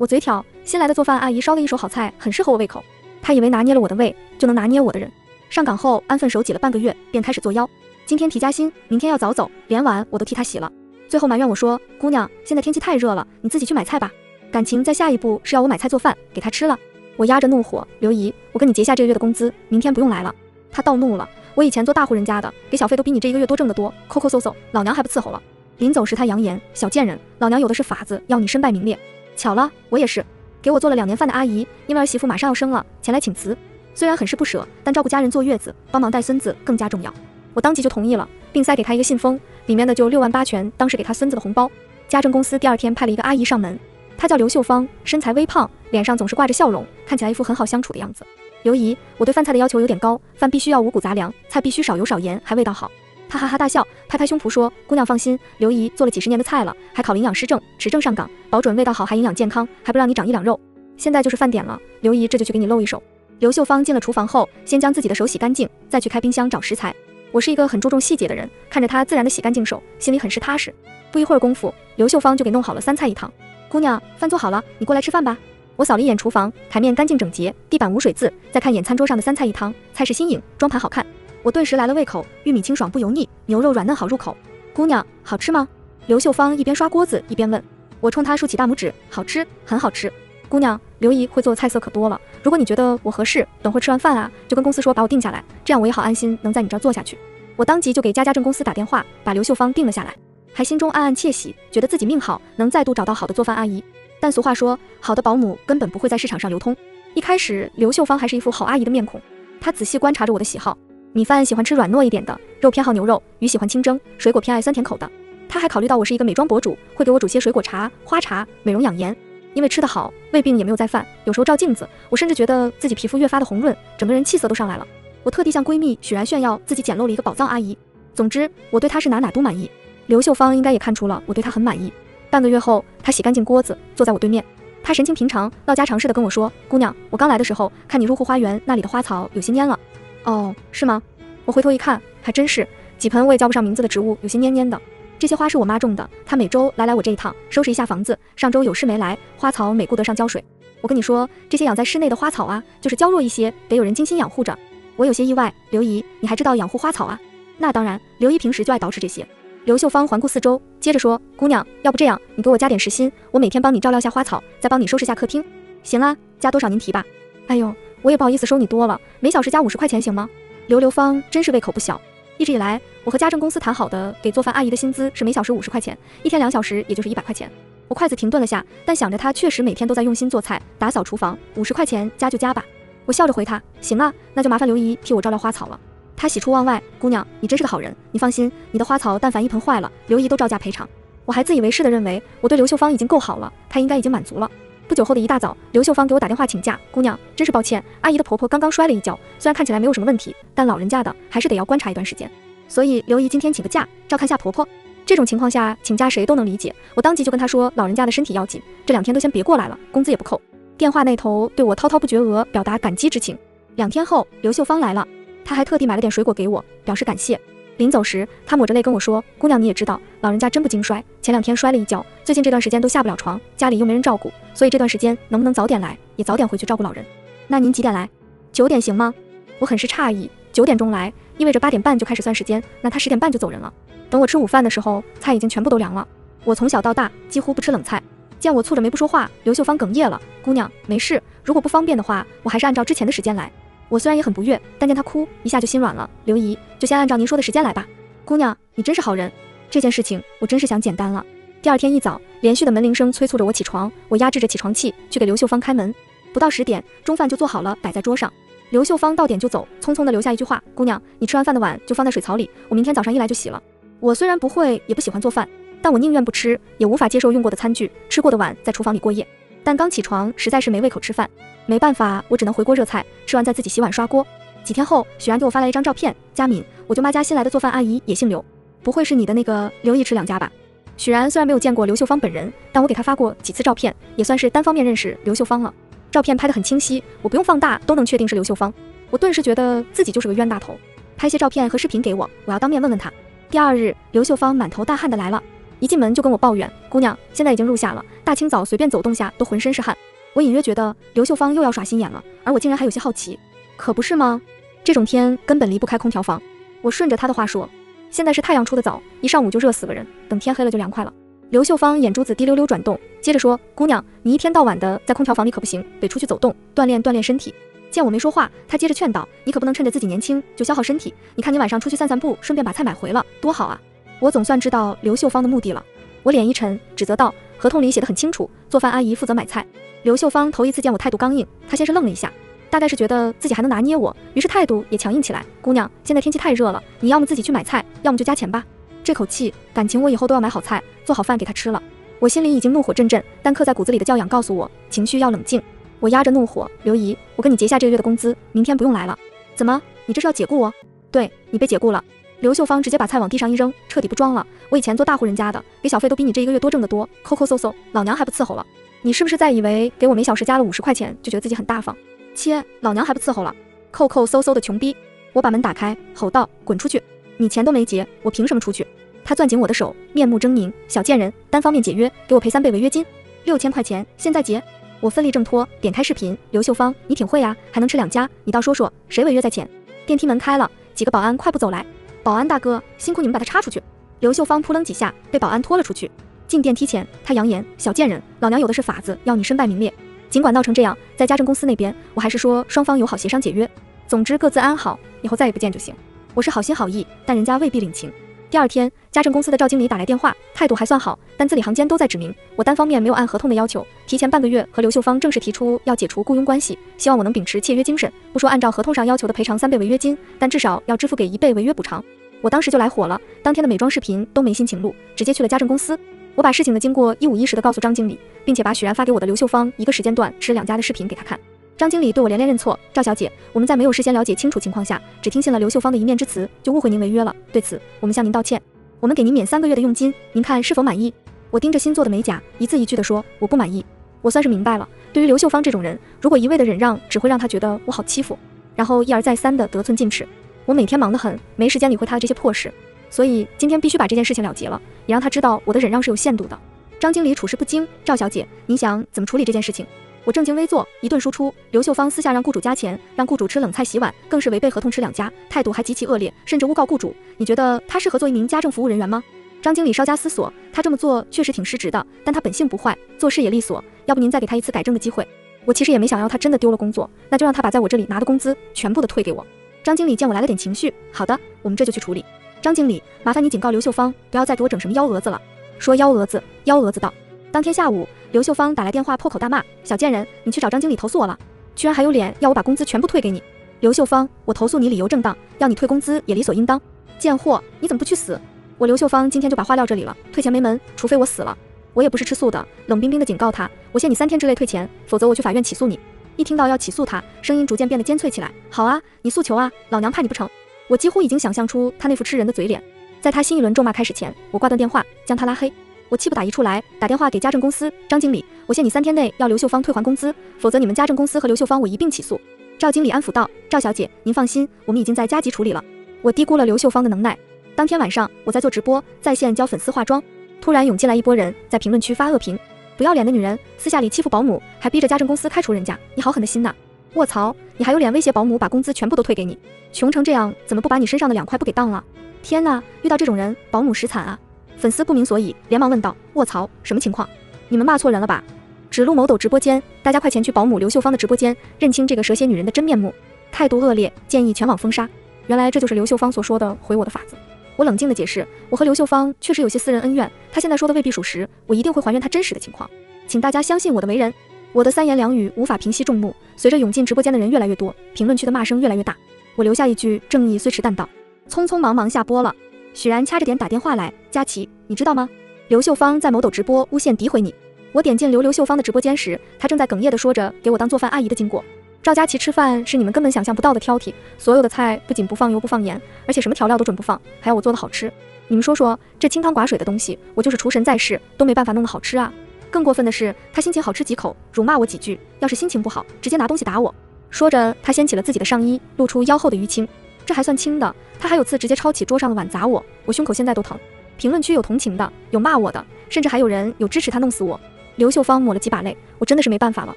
我嘴挑，新来的做饭阿姨烧了一手好菜，很适合我胃口。她以为拿捏了我的胃就能拿捏我的人。上岗后安分守己了半个月，便开始作妖。今天提加薪，明天要早走，连碗我都替她洗了。最后埋怨我说：“姑娘，现在天气太热了，你自己去买菜吧。”感情在下一步是要我买菜做饭给她吃了。我压着怒火：“刘姨，我跟你结下这个月的工资，明天不用来了。”她暴怒了：“我以前做大户人家的，给小费都比你这一个月多挣得多，抠抠搜搜，老娘还不伺候了。”临走时她扬言：“小贱人，老娘有的是法子，要你身败名裂。”巧了，我也是。给我做了2年饭的阿姨，因为儿媳妇马上要生了，前来请辞。虽然很是不舍，但照顾家人坐月子，帮忙带孙子更加重要。我当即就同意了，并塞给她一个信封，里面的就6万8全当时给她孙子的红包。家政公司第2天派了一个阿姨上门，她叫刘秀芳，身材微胖，脸上总是挂着笑容，看起来一副很好相处的样子。刘姨，我对饭菜的要求有点高，饭必须要五谷杂粮，菜必须少油少盐，还味道好。她哈哈大笑，拍拍胸脯说：“姑娘放心，刘姨做了几10年的菜了，还考了营养师证，持证上岗，保准味道好还营养健康，还不让你长1两肉。现在就是饭点了，刘姨这就去给你露一手。”刘秀芳进了厨房后，先将自己的手洗干净，再去开冰箱找食材。我是一个很注重细节的人，看着她自然的洗干净手，心里很是踏实。不一会儿功夫，刘秀芳就给弄好了3菜1汤。姑娘，饭做好了，你过来吃饭吧。我扫了一眼厨房，台面干净整洁，地板无水渍，再看眼餐桌上的3菜1汤，菜式新颖，装盘好看。我顿时来了胃口，玉米清爽不油腻，牛肉软嫩好入口。姑娘，好吃吗？刘秀芳一边刷锅子一边问。我冲她竖起大拇指，好吃，很好吃。姑娘，刘姨会做菜色可多了，如果你觉得我合适，等会吃完饭啊，就跟公司说把我定下来，这样我也好安心能在你这儿做下去。我当即就给家政公司打电话，把刘秀芳定了下来，还心中暗暗窃喜，觉得自己命好，能再度找到好的做饭阿姨。但俗话说，好的保姆根本不会在市场上流通。一开始，刘秀芳还是一副好阿姨的面孔，她仔细观察着我的喜好，米饭喜欢吃软糯一点的，肉偏好牛肉，鱼喜欢清蒸，水果偏爱酸甜口的。她还考虑到我是一个美妆博主，会给我煮些水果茶、花茶，美容养颜。因为吃得好，胃病也没有再犯，有时候照镜子，我甚至觉得自己皮肤越发的红润，整个人气色都上来了。我特地向闺蜜许然炫耀自己捡漏了一个宝藏阿姨。总之，我对她是哪都满意。刘秀芳应该也看出了我对她很满意。半个月后，她洗干净锅子，坐在我对面。她神情平常，唠家常似的跟我说：“姑娘，我刚来的时候看你入户花园那里的花草有些蔫了。”哦，是吗？我回头一看，还真是，几盆我也叫不上名字的植物有些蔫蔫的。这些花是我妈种的，她每周来我这一趟，收拾一下房子。上周有事没来，花草每顾得上浇水。我跟你说，这些养在室内的花草啊，就是娇弱一些，得有人精心养护着。我有些意外，刘姨，你还知道养护花草啊？那当然，刘姨平时就爱捯饬这些。刘秀芳环顾四周，接着说：“姑娘，要不这样，你给我加点时薪，我每天帮你照料下花草，再帮你收拾下客厅。”行啊，加多少您提吧。哎呦，我也不好意思收你多了，每小时加50块钱行吗？刘芳真是胃口不小。一直以来，我和家政公司谈好的给做饭阿姨的薪资是每小时50块钱，一天2小时也就是100块钱。我筷子停顿了下，但想着她确实每天都在用心做菜，打扫厨房，50块钱加就加吧。我笑着回她：“行啊，那就麻烦刘姨替我照料花草了。”她喜出望外：“姑娘，你真是个好人，你放心，你的花草但凡一盆坏了，刘姨都照价赔偿。”我还自以为是的认为我对刘秀芳已经够好了，她应该已经满足了。不久后的一大早，刘秀芳给我打电话请假：“姑娘，真是抱歉，阿姨的婆婆刚刚摔了一跤，虽然看起来没有什么问题，但老人家的还是得要观察一段时间。所以刘姨今天请个假，照看下婆婆。”这种情况下请假谁都能理解，我当即就跟她说老人家的身体要紧，这2天都先别过来了，工资也不扣。电话那头对我滔滔不绝额表达感激之情。2天后，刘秀芳来了，她还特地买了点水果给我，表示感谢。临走时，她抹着泪跟我说：“姑娘，你也知道，老人家真不经摔，前2天摔了一跤，最近这段时间都下不了床，家里又没人照顾，所以这段时间能不能早点来，也早点回去照顾老人？那您几点来？9点行吗？”我很是诧异，9点钟来意味着8点半就开始算时间，那她10点半就走人了。等我吃午饭的时候，菜已经全部都凉了。我从小到大几乎不吃冷菜。见我蹙着眉不说话，刘秀芳哽咽了：“姑娘，没事，如果不方便的话，我还是按照之前的时间来。”我虽然也很不悦，但见她哭，一下就心软了。刘姨，就先按照您说的时间来吧。姑娘，你真是好人。这件事情我真是想简单了。第2天一早，连续的门铃声催促着我起床，我压制着起床气去给刘秀芳开门。不到10点，中饭就做好了，摆在桌上。刘秀芳到点就走，匆匆地留下一句话：“姑娘，你吃完饭的碗就放在水槽里，我明天早上一来就洗了。”我虽然不会，也不喜欢做饭，但我宁愿不吃，也无法接受用过的餐具、吃过的碗在厨房里过夜。但刚起床，实在是没胃口吃饭，没办法，我只能回锅热菜，吃完再自己洗碗刷锅。几天后，许然给我发来一张照片，佳敏，我舅妈家新来的做饭阿姨也姓刘，不会是你的那个刘一池两家吧？许然虽然没有见过刘秀芳本人，但我给她发过几次照片，也算是单方面认识刘秀芳了。照片拍得很清晰，我不用放大都能确定是刘秀芳。我顿时觉得自己就是个冤大头。拍些照片和视频给我，我要当面问问她。第2日，刘秀芳满头大汗的来了。一进门就跟我抱怨，姑娘，现在已经入夏了，大清早随便走动下都浑身是汗。我隐约觉得刘秀芳又要耍心眼了，而我竟然还有些好奇，可不是吗？这种天根本离不开空调房。我顺着她的话说，现在是太阳出的早，一上午就热死个人，等天黑了就凉快了。刘秀芳眼珠子滴溜溜转动，接着说，姑娘，你一天到晚的在空调房里可不行，得出去走动，锻炼锻炼身体。见我没说话，她接着劝导，你可不能趁着自己年轻就消耗身体，你看你晚上出去散散步，顺便把菜买回了，多好啊。我总算知道刘秀芳的目的了。我脸一沉，指责道，合同里写得很清楚，做饭阿姨负责买菜。刘秀芳头一次见我态度刚硬，她先是愣了一下，大概是觉得自己还能拿捏我，于是态度也强硬起来，姑娘，现在天气太热了，你要么自己去买菜，要么就加钱吧。这口气，感情我以后都要买好菜，做好饭给她吃了。我心里已经怒火阵阵，但刻在骨子里的教养告诉我，情绪要冷静。我压着怒火，刘姨，我跟你结下这个月的工资，明天不用来了。怎么，你这是要解雇我？对，你被解雇了。刘秀芳直接把菜往地上一扔，彻底不装了。我以前做大户人家的，给小费都比你这一个月多挣得多，抠抠搜搜，老娘还不伺候了。你是不是在以为给我每小时加了50块钱就觉得自己很大方？切，老娘还不伺候了，抠抠搜搜的穷逼！我把门打开，吼道，滚出去！你钱都没结，我凭什么出去？他攥紧我的手，面目狰狞，小贱人，单方面解约，给我赔3倍违约金，6000块钱，现在结！我奋力挣脱，点开视频，刘秀芳，你挺会啊，还能吃2家，你倒说说，谁违约在前？电梯门开了，几个保安快步走来，保安大哥，辛苦你们把他插出去。刘秀芳扑棱几下，被保安拖了出去。进电梯前，他扬言，小贱人，老娘有的是法子，要你身败名裂。尽管闹成这样，在家政公司那边，我还是说双方友好协商解约，总之各自安好，以后再也不见就行。我是好心好意，但人家未必领情。第二天，家政公司的赵经理打来电话，态度还算好，但字里行间都在指明我单方面没有按合同的要求，提前半个月和刘秀芳正式提出要解除雇佣关系，希望我能秉持契约精神，不说按照合同上要求的赔偿3倍违约金，但至少要支付给1倍违约补偿。我当时就来火了，当天的美妆视频都没心情录，直接去了家政公司。我把事情的经过一五一十的告诉张经理，并且把许然发给我的刘秀芳一个时间段吃2家的视频给他看。张经理对我连连认错，赵小姐，我们在没有事先了解清楚情况下，只听信了刘秀芳的一面之词，就误会您违约了，对此我们向您道歉。我们给您免3个月的佣金，您看是否满意？我盯着新做的美甲，一字一句地说，我不满意。我算是明白了，对于刘秀芳这种人，如果一味的忍让，只会让她觉得我好欺负，然后一而再三的得寸进尺。我每天忙得很，没时间理会她的这些破事，所以今天必须把这件事情了结了，也让她知道我的忍让是有限度的。张经理处事不惊，赵小姐，您想怎么处理这件事情？我正襟危坐，一顿输出。刘秀芳私下让雇主加钱，让雇主吃冷菜洗碗，更是违背合同吃2家，态度还极其恶劣，甚至诬告雇主。你觉得他适合做一名家政服务人员吗？张经理稍加思索，他这么做确实挺失职的，但他本性不坏，做事也利索，要不您再给他一次改正的机会。我其实也没想要他真的丢了工作，那就让他把在我这里拿的工资全部的退给我。张经理见我来了点情绪，好的，我们这就去处理。张经理，麻烦你警告刘秀芳，不要再给我整什么幺蛾子了。说幺蛾子，幺蛾子到。当天下午，刘秀芳打来电话，破口大骂，小贱人，你去找张经理投诉我了，居然还有脸要我把工资全部退给你。刘秀芳，我投诉你理由正当，要你退工资也理所应当。贱货，你怎么不去死？我刘秀芳今天就把话撂这里了，退钱没门，除非我死了。我也不是吃素的，冷冰冰的警告他，我限你3天之内退钱，否则我去法院起诉你。一听到要起诉他，声音逐渐变得尖脆起来。好啊，你诉求啊，老娘怕你不成。我几乎已经想象出他那副吃人的嘴脸。在他新一轮咒骂开始前，我挂断电话，将他拉黑。我气不打一处来，打电话给家政公司，张经理，我限你3天内要刘秀芳退还工资，否则你们家政公司和刘秀芳我一并起诉。赵经理安抚道，赵小姐，您放心，我们已经在加急处理了。我低估了刘秀芳的能耐。当天晚上，我在做直播，在线教粉丝化妆，突然涌进来一波人，在评论区发恶评，不要脸的女人，私下里欺负保姆，还逼着家政公司开除人家，你好狠的心呐！卧槽，你还有脸威胁保姆把工资全部都退给你？穷成这样，怎么不把你身上的2块布给当了？天哪，遇到这种人，保姆实惨啊！粉丝不明所以，连忙问道：卧槽，什么情况？你们骂错人了吧？指路某抖直播间，大家快前去保姆刘秀芳的直播间，认清这个蛇蝎女人的真面目。态度恶劣，建议全网封杀。原来这就是刘秀芳所说的回我的法子。我冷静地解释，我和刘秀芳确实有些私人恩怨，她现在说的未必属实，我一定会还原她真实的情况，请大家相信我的为人。我的3言2语无法平息众怒，随着涌进直播间的人越来越多，评论区的骂声越来越大，我留下一句正义虽迟但到，匆匆忙忙下播了。许然掐着点打电话来，佳琪，你知道吗？刘秀芳在某抖直播诬陷诋毁你。我点进刘秀芳的直播间时，她正在哽咽地说着给我当做饭阿姨的经过。赵佳琪吃饭是你们根本想象不到的挑剔，所有的菜不仅不放油不放盐，而且什么调料都准不放，还要我做的好吃。你们说说，这清汤寡水的东西，我就是厨神在世都没办法弄得好吃啊！更过分的是，她心情好吃几口，辱骂我几句，要是心情不好，直接拿东西打我。说着，她掀起了自己的上衣，露出腰后的淤青。这还算轻的，她还有次直接抄起桌上的碗砸我，我胸口现在都疼。评论区有同情的，有骂我的，甚至还有人有支持他弄死我。刘秀芳抹了几把泪，我真的是没办法了。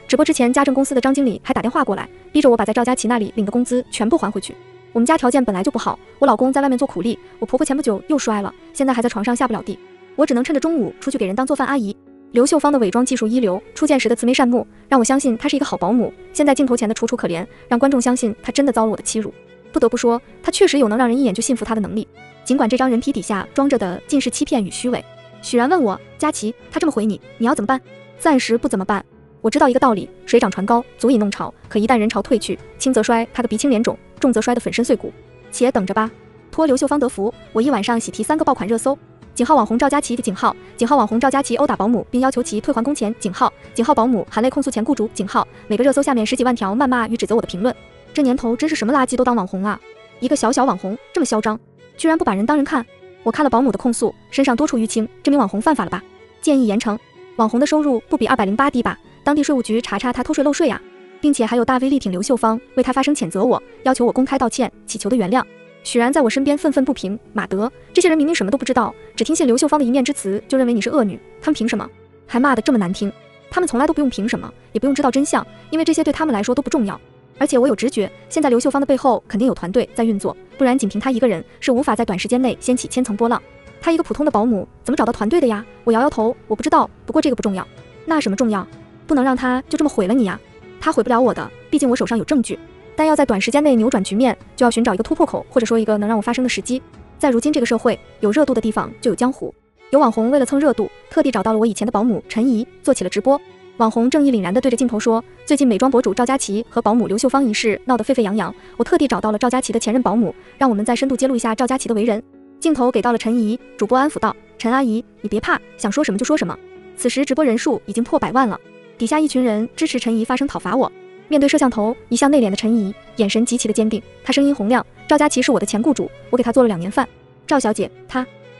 直播之前，家政公司的张经理还打电话过来，逼着我把在赵佳琪那里领的工资全部还回去。我们家条件本来就不好，我老公在外面做苦力，我婆婆前不久又摔了，现在还在床上下不了地，我只能趁着中午出去给人当做饭阿姨。刘秀芳的伪装技术一流，初见时的慈眉善目，让我相信她是一个好保姆。现在镜头前的楚楚可怜，让观众相信她真的遭了我的欺辱。不得不说，她确实有能让人一眼就信服她的能力，尽管这张人皮底下装着的尽是欺骗与虚伪。许然问我，佳琪，他这么回你，你要怎么办？暂时不怎么办。我知道一个道理，水涨船高，足以弄潮，可一旦人潮退去，轻则摔他个鼻青脸肿，重则摔得粉身碎骨。且等着吧。托刘秀芳得福，我一晚上喜提3个爆款热搜。井号网红赵佳琪的井号，井号网红赵佳琪殴打保姆并要求其退还工钱，井号保姆含泪控诉前雇主，井号每个热搜下面10几万条谩骂与指责我的评论。这年头真是什么垃圾都当网红啊！一个小小网红这么嚣张，居然不把人当人看。我看了保姆的控诉，身上多处淤青，这名网红犯法了吧？建议严惩。网红的收入不比208低吧？当地税务局查他偷税漏税啊！并且还有大 V 力挺刘秀芳，为他发声谴责我，要求我公开道歉，祈求的原谅。许然在我身边愤愤不平，马德，这些人明明什么都不知道，只听信刘秀芳的一面之词，就认为你是恶女，他们凭什么？还骂得这么难听？他们从来都不用凭什么，也不用知道真相，因为这些对他们来说都不重要。而且我有直觉，现在刘秀芳的背后肯定有团队在运作，不然仅凭她一个人是无法在短时间内掀起千层波浪。她一个普通的保姆，怎么找到团队的呀？我摇摇头，我不知道。不过这个不重要。那什么重要？不能让她就这么毁了你呀！她毁不了我的，毕竟我手上有证据。但要在短时间内扭转局面，就要寻找一个突破口，或者说一个能让我发声的时机。在如今这个社会，有热度的地方就有江湖。有网红为了蹭热度，特地找到了我以前的保姆陈怡，做起了直播。网红正义凛然地对着镜头说，最近美妆博主赵佳琪和保姆刘秀芳一事闹得沸沸扬扬，我特地找到了赵佳琪的前任保姆，让我们再深度揭露一下赵佳琪的为人。镜头给到了陈怡，主播安抚道，陈阿姨你别怕，想说什么就说什么。此时直播人数已经破100万了，底下一群人支持陈怡发声讨伐我。面对摄像头，一向内敛的陈怡眼神极其的坚定，她声音洪亮，赵佳琪是我的前雇主，我给她做了2年饭。赵小姐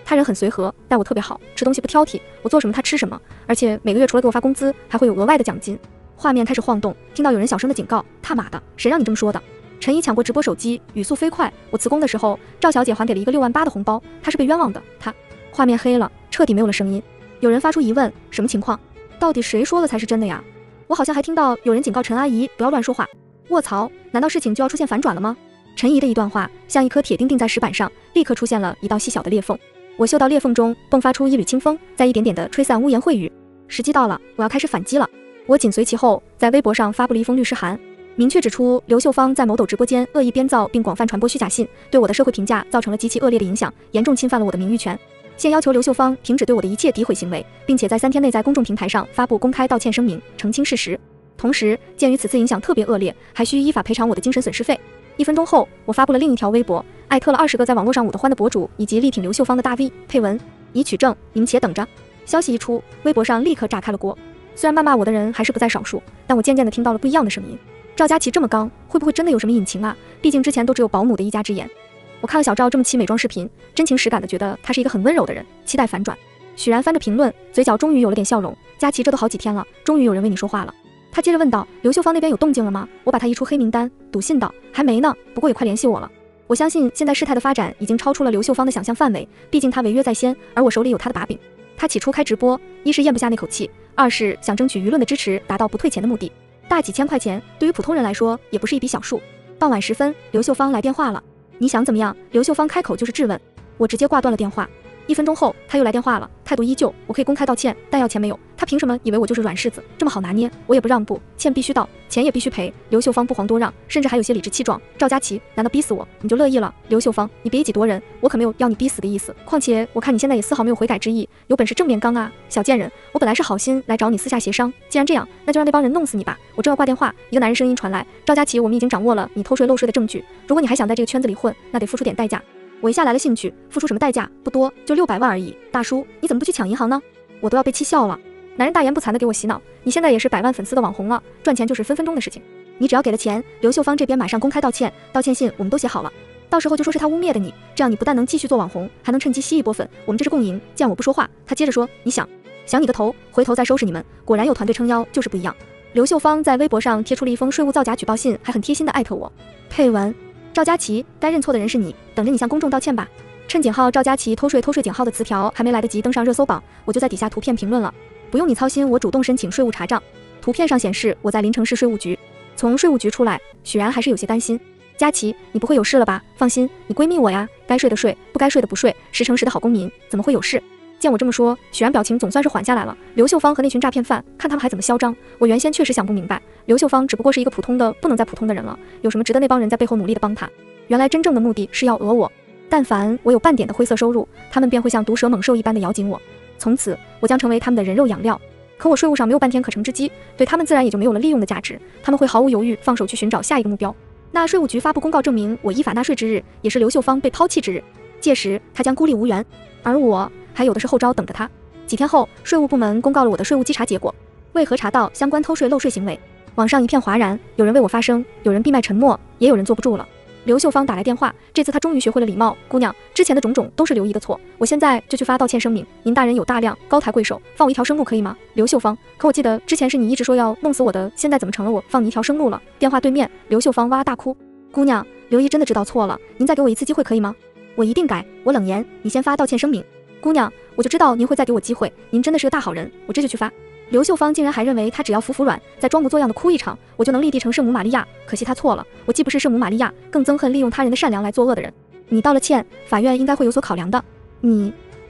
她人很随和，待我特别好，吃东西不挑剔，我做什么她吃什么，而且每个月除了给我发工资，还会有额外的奖金。画面开始晃动，听到有人小声的警告，他妈的，谁让你这么说的？陈怡抢过直播手机，语速飞快，我辞工的时候，赵小姐还给了一个6万8的红包，她是被冤枉的。画面黑了，彻底没有了声音。有人发出疑问，什么情况？到底谁说的才是真的呀？我好像还听到有人警告陈阿姨不要乱说话。卧槽，难道事情就要出现反转了吗？陈怡的一段话像一颗铁钉钉在石板上，立刻出现了一道细小的裂缝。我嗅到裂缝中迸发出一缕清风，在一点点地吹散污言秽语。时机到了，我要开始反击了。我紧随其后，在微博上发布了一封律师函，明确指出刘秀芳在某抖直播间恶意编造并广泛传播虚假信，对我的社会评价造成了极其恶劣的影响，严重侵犯了我的名誉权。现要求刘秀芳停止对我的一切诋毁行为，并且在3天内在公众平台上发布公开道歉声明，澄清事实。同时，鉴于此次影响特别恶劣，还需依法赔偿我的精神损失费。1分钟后，我发布了另一条微博，艾特了20个在网络上舞得欢的博主以及力挺刘秀芳的大 V， 配文已取证，你们且等着。消息一出，微博上立刻炸开了锅。虽然谩骂我的人还是不在少数，但我渐渐地听到了不一样的声音。赵佳琪这么刚，会不会真的有什么隐情啊？毕竟之前都只有保姆的一家之言。我看了小赵这么期美妆视频，真情实感地觉得他是一个很温柔的人，期待反转。许然翻着评论，嘴角终于有了点笑容。佳琪，这都好几天了，终于有人为你说话了。他接着问道，刘秀芳那边有动静了吗？我把他移出黑名单，笃信道，还没呢，不过也快联系我了。我相信现在事态的发展已经超出了刘秀芳的想象范围，毕竟他违约在先，而我手里有他的把柄。他起初开直播，一是咽不下那口气，二是想争取舆论的支持，达到不退钱的目的。大几千块钱对于普通人来说也不是一笔小数。傍晚时分，刘秀芳来电话了。你想怎么样？刘秀芳开口就是质问，我直接挂断了电话。1分钟后，他又来电话了，态度依旧，我可以公开道歉，但要钱没有。他凭什么以为我就是软柿子，这么好拿捏？我也不让步，欠必须到，钱也必须赔。刘秀芳不遑多让，甚至还有些理直气壮。赵佳琪，难道逼死我你就乐意了？刘秀芳，你别以己夺人，我可没有要你逼死的意思。况且我看你现在也丝毫没有悔改之意，有本事正面刚啊，小贱人！我本来是好心来找你私下协商，既然这样，那就让那帮人弄死你吧。我正要挂电话，一个男人声音传来，赵佳琪，我们已经掌握了你偷税漏税的证据，如果你还想在这个圈子里混，那得付出点代价。我一下来了兴趣，付出什么代价？不多，就600万而已。大叔，你怎么不去抢银行呢？我都要被气笑了。男人大言不惭地给我洗脑，你现在也是100万粉丝的网红了，赚钱就是分分钟的事情。你只要给了钱，刘秀芳这边马上公开道歉，道歉信我们都写好了，到时候就说是他污蔑的你，这样你不但能继续做网红，还能趁机吸一波粉，我们这是共赢。见我不说话，他接着说，你想你个头，回头再收拾你们。果然有团队撑腰，就是不一样。刘秀芳在微博上贴出了一封税务造假举报信，还很贴心的艾特我，配文。赵佳琪，该认错的人是你，等着你向公众道歉吧。趁井号赵佳琪偷税井号的词条还没来得及登上热搜榜，我就在底下图片评论了。不用你操心，我主动申请税务查账。图片上显示我在临城市税务局。从税务局出来，许然还是有些担心。佳琪，你不会有事了吧？放心，你闺蜜我呀，该税的税，不该税的不税，10诚实的好公民，怎么会有事？见我这么说，许然表情总算是缓下来了。刘秀芳和那群诈骗犯，看他们还怎么嚣张。我原先确实想不明白，刘秀芳只不过是一个普通的不能再普通的人了，有什么值得那帮人在背后努力的帮他？原来真正的目的是要讹我。但凡我有半点的灰色收入，他们便会像毒蛇猛兽一般的咬紧我，从此我将成为他们的人肉养料。可我税务上没有半天可乘之机，对他们自然也就没有了利用的价值，他们会毫无犹豫放手去寻找下一个目标。那税务局发布公告证明我依法纳税之日，也是刘秀芳被抛弃之日，届时他将孤立无援，而我还有的是后招等着他。几天后，税务部门公告了我的税务稽查结果，为核查到相关偷税漏税行为，网上一片哗然，有人为我发声，有人闭麦沉默，也有人坐不住了。刘秀芳打来电话，这次她终于学会了礼貌。姑娘，之前的种种都是刘姨的错，我现在就去发道歉声明。您大人有大量，高抬贵手，放我一条生路可以吗？刘秀芳，可我记得之前是你一直说要弄死我的，现在怎么成了我放你一条生路了？电话对面，刘秀芳哇哇大哭。姑娘，刘姨真的知道错了，您再给我一次机会可以吗？我一定改。我冷言，你先发道歉声明。姑娘，我就知道您会再给我机会，您真的是个大好人，我这就去发。刘秀芳竟然还认为她只要服软，再装模作样的哭一场，我就能立地成圣母玛利亚。可惜她错了，我既不是圣母玛利亚，更憎恨利用他人的善良来作恶的人。你道了歉，法院应该会有所考量的。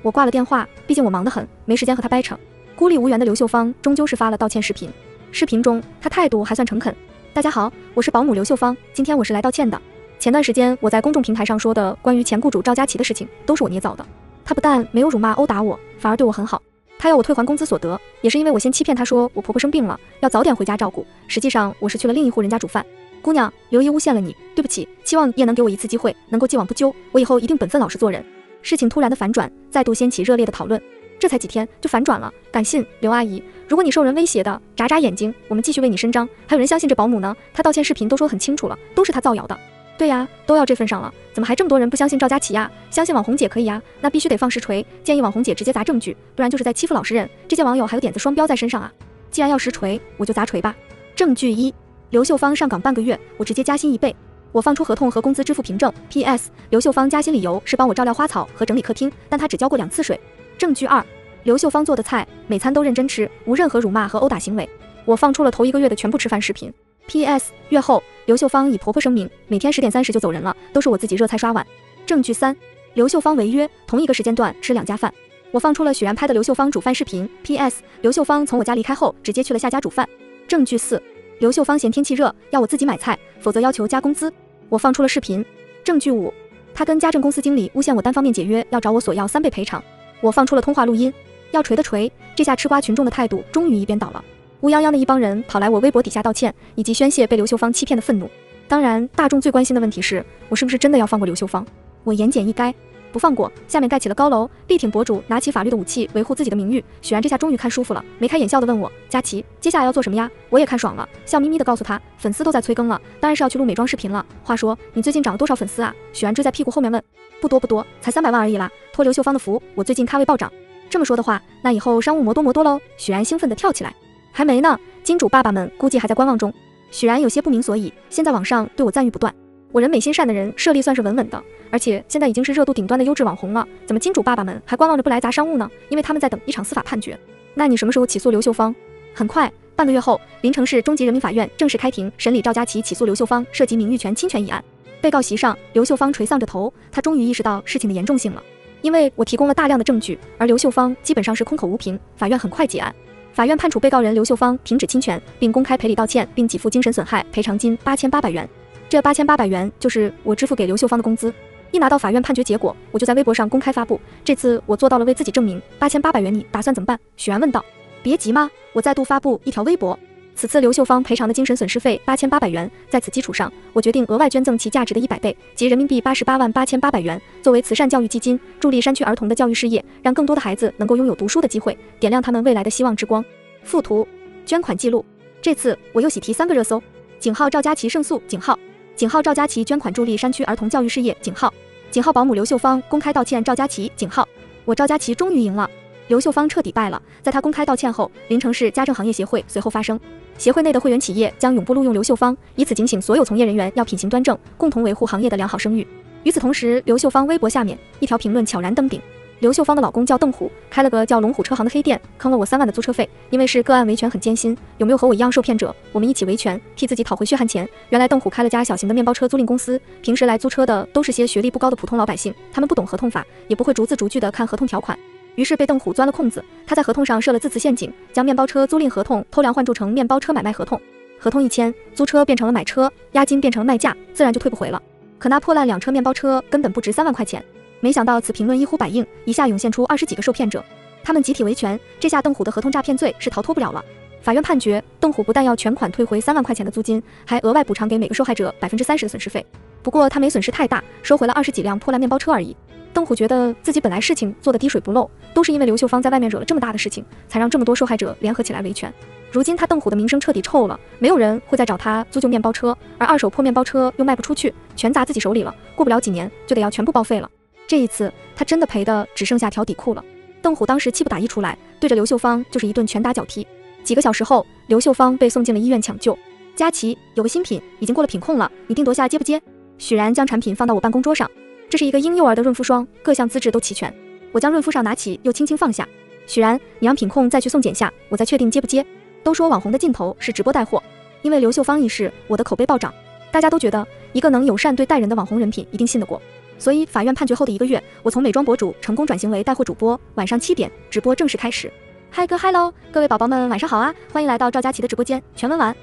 我挂了电话，毕竟我忙得很，没时间和他掰扯。孤立无援的刘秀芳终究是发了道歉视频，视频中她态度还算诚恳。大家好，我是保姆刘秀芳，今天我是来道歉的。前段时间我在公众平台上说的关于前雇主赵佳琪的事情，都是我捏造的。他不但没有辱骂殴打我，反而对我很好。他要我退还工资所得，也是因为我先欺骗他说我婆婆生病了，要早点回家照顾，实际上我是去了另一户人家煮饭。姑娘，刘姨诬陷了你，对不起，期望你也能给我一次机会，能够既往不咎，我以后一定本分老实做人。事情突然的反转，再度掀起热烈的讨论。这才几天就反转了，敢信刘阿姨？如果你受人威胁的，眨眨眼睛，我们继续为你伸张。还有人相信这保姆呢？她道歉视频都说很清楚了，都是她造谣的。对呀，都要这份上了，怎么还这么多人不相信赵佳琪呀？相信网红姐可以呀，那必须得放实锤。建议网红姐直接砸证据，不然就是在欺负老实人。这届网友还有点子双标在身上啊！既然要实锤，我就砸锤吧。证据一：刘秀芳上岗半个月，我直接加薪1倍。我放出合同和工资支付凭证。PS： 刘秀芳加薪理由是帮我照料花草和整理客厅，但她只交过2次水。证据2：刘秀芳做的菜每餐都认真吃，无任何辱骂和殴打行为。我放出了头1个月的全部吃饭视频。PS： 月后，刘秀芳以婆婆声明，每天10点30就走人了，都是我自己热菜刷碗。证据3：刘秀芳违约，同一个时间段吃2家饭。我放出了许然拍的刘秀芳煮饭视频。PS： 刘秀芳从我家离开后，直接去了下家煮饭。证据4：刘秀芳嫌天气热，要我自己买菜，否则要求加工资。我放出了视频。证据5：他跟家政公司经理诬陷我单方面解约，要找我索要3倍赔偿。我放出了通话录音。要锤的锤，这下吃瓜群众的态度终于一边倒了。乌泱泱的一帮人跑来我微博底下道歉，以及宣泄被刘秀芳欺骗的愤怒。当然，大众最关心的问题是我是不是真的要放过刘秀芳？我言简意赅，不放过。下面盖起了高楼，力挺博主拿起法律的武器维护自己的名誉。许然这下终于看舒服了，眉开眼笑的问我：佳琪，接下来要做什么呀？我也看爽了，笑眯眯的告诉他，粉丝都在催更了，当然是要去录美妆视频了。话说你最近涨了多少粉丝啊？许然追在屁股后面问。不多，才300万而已啦，托刘秀芳的福，我最近咖位暴涨。这么说的话，那以后商务摩多喽。许然兴奋地跳起来。还没呢，金主爸爸们估计还在观望中。许然有些不明所以，现在网上对我赞誉不断。我人美心善的人，设立算是稳稳的，而且现在已经是热度顶端的优质网红了，怎么金主爸爸们还观望着不来砸商务呢？因为他们在等一场司法判决。那你什么时候起诉刘秀芳？很快，半个月后，临城市中级人民法院正式开庭审理赵佳琪起诉刘秀芳涉及名誉权侵权一案。被告席上，刘秀芳垂丧着头，她终于意识到事情的严重性了。因为我提供了大量的证据，而刘秀芳基本上是空口无凭，法院很快结案。法院判处被告人刘秀芳停止侵权，并公开赔礼道歉，并给付精神损害赔偿金8800元。这8800元就是我支付给刘秀芳的工资。一拿到法院判决结果，我就在微博上公开发布。这次我做到了为自己证明。8800元你打算怎么办？许然问道。别急嘛，我再度发布一条微博。此次刘秀芳赔偿的精神损失费8800元，在此基础上，我决定额外捐赠其价值的100倍，即人民币888800元，作为慈善教育基金，助力山区儿童的教育事业，让更多的孩子能够拥有读书的机会，点亮他们未来的希望之光。附图：捐款记录。这次我又喜提3个热搜：井号赵佳琪胜诉，井号赵佳琪捐款助力山区儿童教育事业，井号保姆刘秀芳公开道歉赵佳琪，井号我赵佳琪终于赢了。刘秀芳彻底败了。在她公开道歉后，临城市家政行业协会随后发声，协会内的会员企业将永不录用刘秀芳，以此警醒所有从业人员要品行端正，共同维护行业的良好声誉。与此同时，刘秀芳微博下面一条评论悄然登顶。刘秀芳的老公叫邓虎，开了个叫龙虎车行的黑店，坑了我3万的租车费。因为是个案维权很艰辛，有没有和我一样受骗者？我们一起维权，替自己讨回血汗钱。原来邓虎开了家小型的面包车租赁公司，平时来租车的都是些学历不高的普通老百姓，他们不懂合同法，也不会逐字逐句的看合同条款。于是被邓虎钻了空子，他在合同上设了字词陷阱，将面包车租赁合同偷梁换柱成面包车买卖合同。合同一签，租车变成了买车，押金变成了卖价，自然就退不回了。可那破烂2车面包车根本不值3万块钱。没想到此评论一呼百应，一下涌现出20几个受骗者，他们集体维权，这下邓虎的合同诈骗罪是逃脱不了了。法院判决，邓虎不但要全款退回3万块钱的租金，还额外补偿给每个受害者30%的损失费。不过他没损失太大，收回了20几辆破烂面包车而已。邓虎觉得自己本来事情做得滴水不漏，都是因为刘秀芳在外面惹了这么大的事情，才让这么多受害者联合起来维权。如今他邓虎的名声彻底臭了，没有人会再找他租旧面包车，而2手破面包车又卖不出去，全砸自己手里了，过不了几年就得要全部报废了。这一次他真的赔的只剩下条底裤了。邓虎当时气不打一处来，对着刘秀芳就是一顿拳打脚踢。几个小时后，刘秀芳被送进了医院抢救。佳琪，有个新品已经过了品控了，你定夺下接不接？许然将产品放到我办公桌上，这是一个婴幼儿的润肤霜，各项资质都齐全。我将润肤上拿起又轻轻放下。许然，你让品控再去送检下，我再确定接不接。都说网红的尽头是直播带货，因为刘秀芳一事，我的口碑暴涨，大家都觉得一个能友善对待人的网红人品一定信得过。所以法院判决后的1个月，我从美妆博主成功转型为带货主播，晚上7点直播正式开始。嗨哥嗨喽，各位宝宝们晚上好啊，欢迎来到赵佳琪的直播间，全文完。